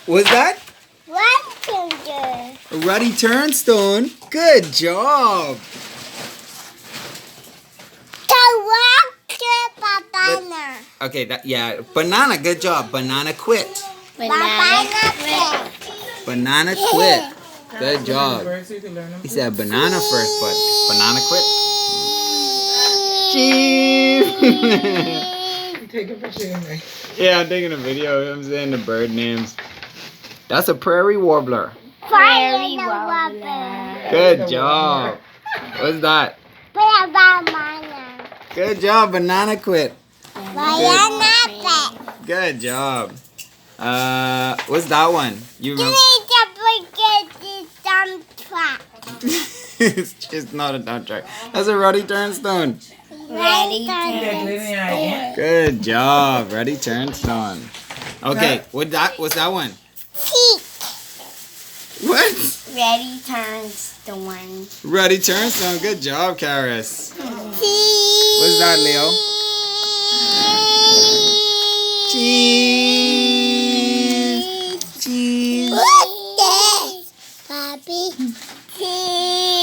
What's that? Rectangle. A ruddy turnstone. Good job. The banana. Okay, yeah, banana. Good job. Banana quit. Banana. Banana quit. Good job. He said banana first, but banana quit. Cheese. Take a picture of me. Yeah, I'm taking a video. I'm saying the bird names. That's a prairie warbler. Prairie warbler. Good job. What's that? Banana. Good job. Banana quit. Banana. Good job. What's that one? You You remember? need to forget the dump truck. It's just not a dump truck. That's a ruddy turnstone. Ready. Good job. Ruddy turnstone. Okay, what's that one? Seat. What? Ready turns the one. Ruddy turnstone. Good job, Karis. Seat. What's that, Leo? Cheese.